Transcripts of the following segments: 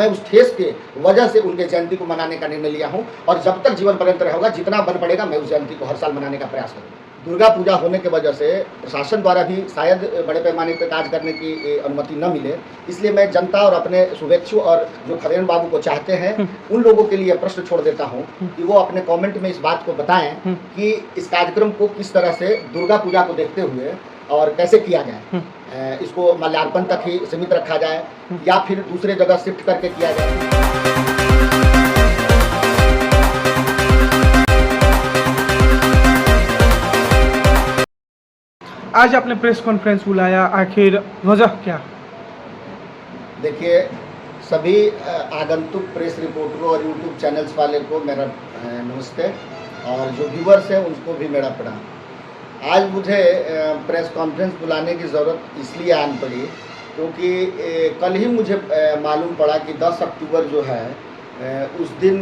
मैं उस ठेस के वजह से उनके जयंती को मनाने का निर्णय लिया हूँ और जब तक जीवन पर्यंत रहेगा, जितना बन पड़ेगा मैं उस जयंती को हर साल मनाने का प्रयास करूँगा। दुर्गा पूजा होने की वजह से प्रशासन द्वारा भी शायद बड़े पैमाने पर कार्य करने की अनुमति न मिले, इसलिए मैं जनता और अपने शुभेच्छु और जो खदेरण बाबू को चाहते हैं उन लोगों के लिए प्रश्न छोड़ देता हूं कि वो अपने कमेंट में इस बात को बताएं कि इस कार्यक्रम को किस तरह से दुर्गा पूजा को देखते हुए और कैसे किया जाए। इसको माल्यार्पण तक ही सीमित रखा जाए या फिर दूसरे जगह शिफ्ट करके किया जाए। आज आपने प्रेस कॉन्फ्रेंस बुलाया, आखिर वजह क्या? देखिए, सभी आगंतुक प्रेस रिपोर्टरों और यूट्यूब चैनल्स वाले को मेरा नमस्ते और जो व्यूवर्स हैं उनको भी मेरा प्रणाम। आज मुझे प्रेस कॉन्फ्रेंस बुलाने की ज़रूरत इसलिए आन पड़ी क्योंकि कल ही मुझे मालूम पड़ा कि 10 अक्टूबर जो है उस दिन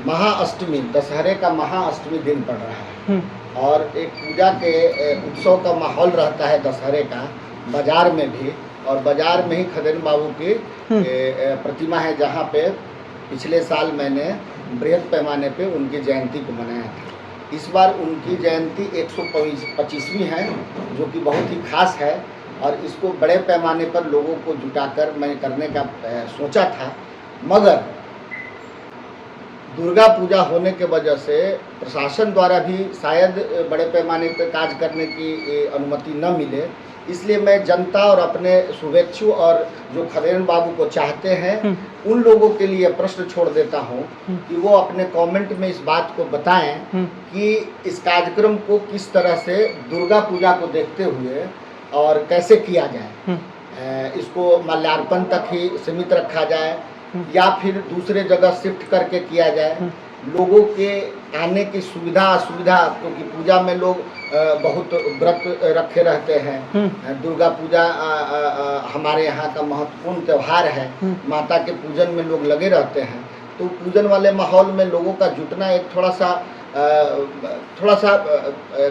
महाअष्टमी, दशहरे का महाअष्टमी दिन पड़ रहा है और एक पूजा के उत्सव का माहौल रहता है दशहरे का बाज़ार में भी, और बाज़ार में ही खदेरण बाबू की प्रतिमा है जहाँ पे पिछले साल मैंने बृहद पैमाने पे उनकी जयंती को मनाया था। इस बार उनकी जयंती 125वीं है जो कि बहुत ही खास है और इसको बड़े पैमाने पर लोगों को जुटाकर मैं करने का सोचा था, मगर दुर्गा पूजा होने के वजह से प्रशासन द्वारा भी शायद बड़े पैमाने पर कार्य करने की अनुमति न मिले, इसलिए मैं जनता और अपने शुभेच्छु और जो खदेरण बाबू को चाहते हैं उन लोगों के लिए प्रश्न छोड़ देता हूं कि वो अपने कमेंट में इस बात को बताएं कि इस कार्यक्रम को किस तरह से दुर्गा पूजा को देखते हुए और कैसे किया जाए। इसको माल्यार्पण तक ही सीमित रखा जाए या फिर दूसरे जगह शिफ्ट करके किया जाए। लोगों के आने की सुविधा असुविधा, क्योंकि पूजा में लोग बहुत व्रत रखे रहते हैं। दुर्गा पूजा हमारे यहाँ का महत्वपूर्ण त्यौहार है, माता के पूजन में लोग लगे रहते हैं, तो पूजन वाले माहौल में लोगों का जुटना एक थोड़ा सा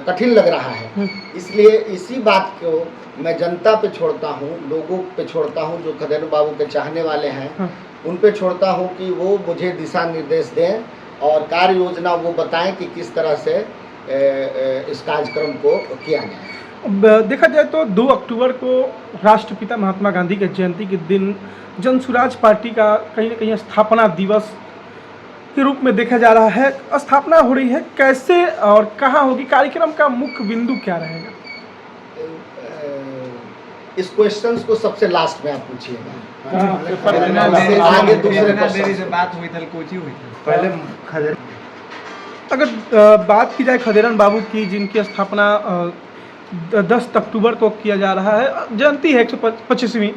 कठिन लग रहा है। इसलिए इसी बात को मैं जनता पे छोड़ता हूँ, लोगों पे छोड़ता हूँ जो खदेरण बाबू के चाहने वाले हैं उन पे छोड़ता हूँ कि वो मुझे दिशा निर्देश दें और कार्य योजना वो बताएं कि किस तरह से इस कार्यक्रम को किया जाए। देखा जाए तो 2 अक्टूबर को राष्ट्रपिता महात्मा गांधी के जयंती के दिन जन सुराज पार्टी का कहीं ना कहीं स्थापना दिवस के रूप में देखा जा रहा है। स्थापना हो रही है, कैसे और कहाँ होगी? कार्यक्रम का मुख्य बिंदु क्या रहेगा? इस क्वेश्चंस को सबसे लास्ट में आप पूछिएगा। आगे दूसरे से बात हुई थी, कोची हुई थी पहले खदेरण। अगर बात की जाए खदेरण बाबू की, जिनकी स्थापना 10 अक्टूबर को किया जा रहा है, जयंती है 125वीं,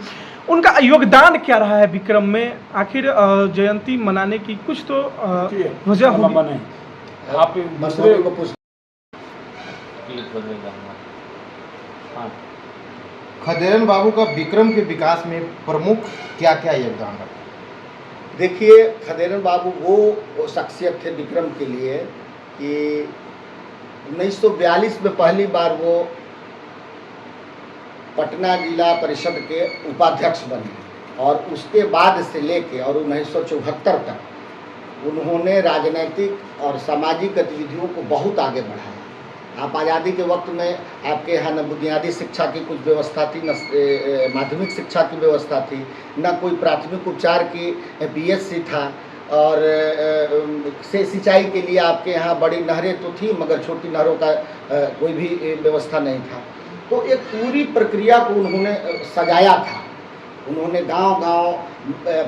उनका योगदान क्या रहा है विक्रम में? आखिर जयंती मनाने की कुछ तो वजह होगी। आप दूसरे को पूछ। खदेरण बाबू का विक्रम के विकास में प्रमुख क्या क्या योगदान रहा? देखिए, खदेरण बाबू वो शख्सियत थे विक्रम के लिए कि 1942 में पहली बार वो पटना जिला परिषद के उपाध्यक्ष बने और उसके बाद से लेके और 1974 तक उन्होंने राजनीतिक और सामाजिक गतिविधियों को बहुत आगे बढ़ाया। आप आज़ादी के वक्त में आपके यहाँ न बुनियादी शिक्षा की कुछ व्यवस्था थी, न माध्यमिक शिक्षा की व्यवस्था थी, न कोई प्राथमिक उपचार की BSc था और से सिंचाई के लिए आपके यहाँ बड़ी नहरें तो थी मगर छोटी नहरों का कोई भी व्यवस्था नहीं था। तो एक पूरी प्रक्रिया को उन्होंने सजाया था। उन्होंने गांव-गांव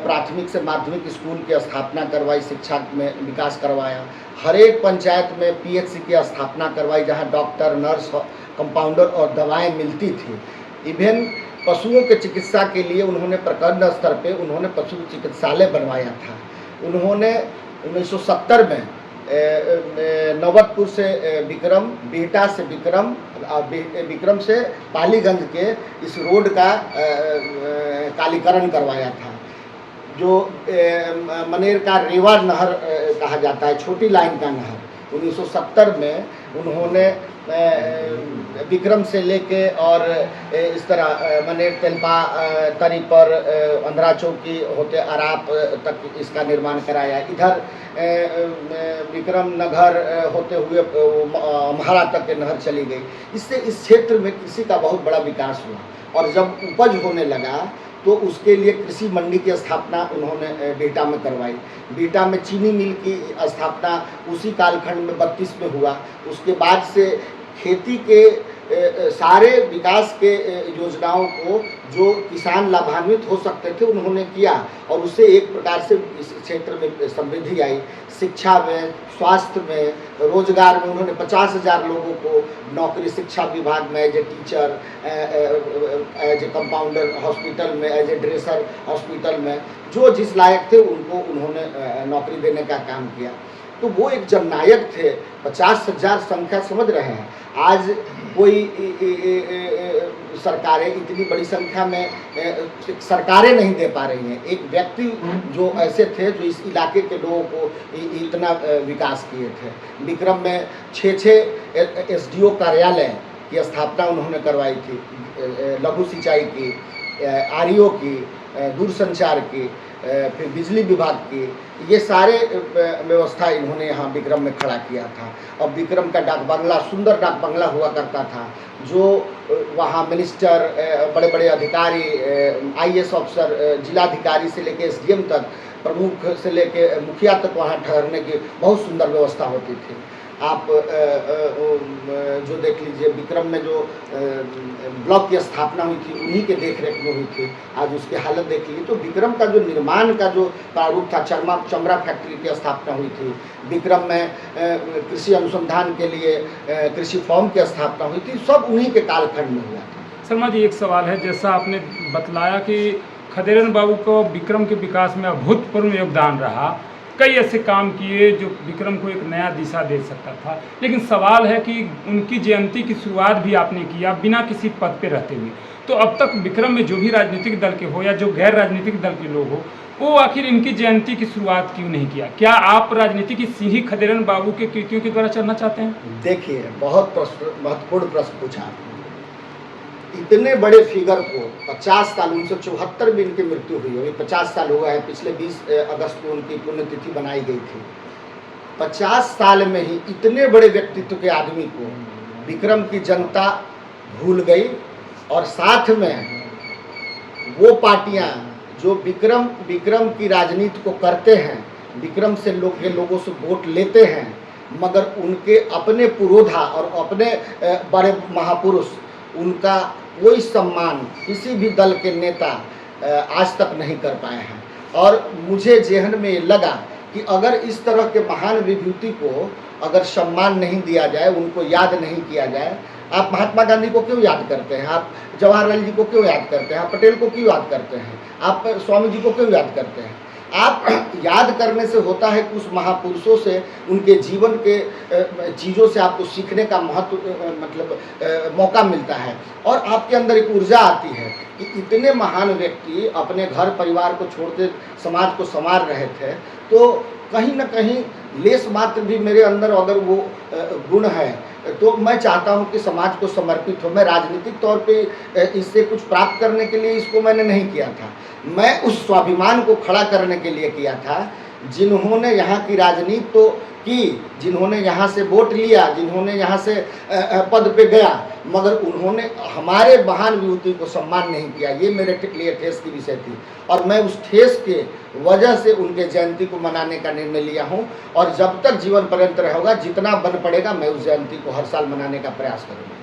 प्राथमिक से माध्यमिक स्कूल की स्थापना करवाई, शिक्षा में विकास करवाया, हर एक पंचायत में PHC की स्थापना करवाई जहां डॉक्टर, नर्स, कंपाउंडर और दवाएं मिलती थी। इवन पशुओं के चिकित्सा के लिए उन्होंने प्रखंड स्तर पे उन्होंने पशु चिकित्सालय बनवाया था। उन्होंने 1970 में नौबतपुर से विक्रम, बिहटा से विक्रम, विक्रम से पालीगंज के इस रोड का कालीकरण करवाया था, जो मनेर का रेवा नहर कहा जाता है, छोटी लाइन का नहर। 1970 में उन्होंने विक्रम से लेके और इस तरह मनेर तेलपा तरी पर अंधरा चौकी होते अराप तक इसका निर्माण कराया। इधर विक्रम नगर होते हुए महारा तक के नहर चली गई। इससे इस क्षेत्र में कृषि का बहुत बड़ा विकास हुआ और जब उपज होने लगा तो उसके लिए कृषि मंडी की स्थापना उन्होंने बीटा में करवाई। बीटा में चीनी मिल की स्थापना उसी कालखंड में 32 में हुआ। उसके बाद से खेती के सारे विकास के योजनाओं को जो किसान लाभान्वित हो सकते थे उन्होंने किया और उससे एक प्रकार से इस क्षेत्र में समृद्धि आई। शिक्षा में, स्वास्थ्य में, रोजगार में उन्होंने 50,000 लोगों को नौकरी, शिक्षा विभाग में as a teacher, as a compounder hospital में, एज ए ड्रेसर हॉस्पिटल में, जो जिस लायक थे उनको उन्होंने नौकरी देने का काम किया। तो वो एक जननायक थे। 50,000 संख्या समझ रहे हैं। आज कोई सरकारें इतनी बड़ी संख्या में सरकारें नहीं दे पा रही हैं। एक व्यक्ति जो ऐसे थे जो इस इलाके के लोगों को इतना विकास किए थे। विक्रम में 6 SDO कार्यालय की स्थापना उन्होंने करवाई थी। लघु सिंचाई की, REO की, दूरसंचार की, फिर बिजली विभाग की, ये सारे व्यवस्था इन्होंने यहाँ विक्रम में खड़ा किया था। और विक्रम का डाक बंगला, सुंदर डाक बंगला हुआ करता था, जो वहाँ मिनिस्टर, बड़े बड़े अधिकारी, IAS अफसर, जिलाधिकारी से लेके SDM तक, प्रमुख से लेके मुखिया तक वहाँ ठहरने की बहुत सुंदर व्यवस्था होती थी। आप जो देख लीजिए विक्रम में जो ब्लॉक की स्थापना हुई थी उन्हीं के देखरेख में हुई थी। आज उसकी हालत देख लीजिए। तो विक्रम का जो निर्माण का जो प्रारूप था, चमड़ा फैक्ट्री की स्थापना हुई थी। विक्रम में कृषि अनुसंधान के लिए कृषि फॉर्म की स्थापना हुई थी। सब उन्हीं के कालखंड में हुआ था। शर्मा जी, एक सवाल है, जैसा आपने बतलाया कि खदेरन बाबू को विक्रम के विकास में अभूतपूर्व योगदान रहा, कई ऐसे काम किए जो विक्रम को एक नया दिशा दे सकता था, लेकिन सवाल है कि उनकी जयंती की शुरुआत भी आपने किया बिना किसी पद पे रहते हुए। तो अब तक विक्रम में जो भी राजनीतिक दल के हो या जो गैर राजनीतिक दल के लोग हो, वो आखिर इनकी जयंती की शुरुआत क्यों नहीं किया? क्या आप राजनीति की सीढ़ी खदेरन बाबू के कृतियों के द्वारा चढ़ना चाहते हैं? देखिए, बहुत महत्वपूर्ण प्रश्न पूछा। इतने बड़े फिगर को 50 साल, 1974 में इनकी मृत्यु हुई, अभी 50 साल हुआ है। पिछले 20 अगस्त को उनकी पुण्यतिथि बनाई गई थी। 50 साल में ही इतने बड़े व्यक्तित्व के आदमी को विक्रम की जनता भूल गई और साथ में वो पार्टियां जो विक्रम की राजनीति को करते हैं, विक्रम से लोगों से वोट लेते हैं, मगर उनके अपने पुरोधा और अपने बड़े महापुरुष, उनका कोई सम्मान किसी भी दल के नेता आज तक नहीं कर पाए हैं। और मुझे जेहन में लगा कि अगर इस तरह के महान विभूति को अगर सम्मान नहीं दिया जाए, उनको याद नहीं किया जाए, आप महात्मा गांधी को क्यों याद करते हैं? आप जवाहरलाल जी को क्यों याद करते हैं? आप पटेल को क्यों याद करते हैं? आप स्वामी जी को क्यों याद करते हैं? आप याद करने से होता है कि उस महापुरुषों से, उनके जीवन के चीज़ों से आपको सीखने का मौका मिलता है और आपके अंदर एक ऊर्जा आती है कि इतने महान व्यक्ति अपने घर परिवार को छोड़ते समाज को संवार रहे थे। तो कहीं ना कहीं लेस मात्र भी मेरे अंदर अगर वो गुण है तो मैं चाहता हूं कि समाज को समर्पित हो। मैं राजनीतिक तौर पे इससे कुछ प्राप्त करने के लिए इसको मैंने नहीं किया था, मैं उस स्वाभिमान को खड़ा करने के लिए किया था जिन्होंने यहाँ की राजनीति तो की, जिन्होंने यहाँ से वोट लिया, जिन्होंने यहाँ से पद पे गया, मगर उन्होंने हमारे महान विभूति को सम्मान नहीं किया। ये मेरे लिए ठेस की विषय थी और मैं उस ठेस के वजह से उनके जयंती को मनाने का निर्णय लिया हूँ और जब तक जीवन पर्यंत रहेगा, जितना बन पड़ेगा मैं उस जयंती को हर साल मनाने का प्रयास करूँगा।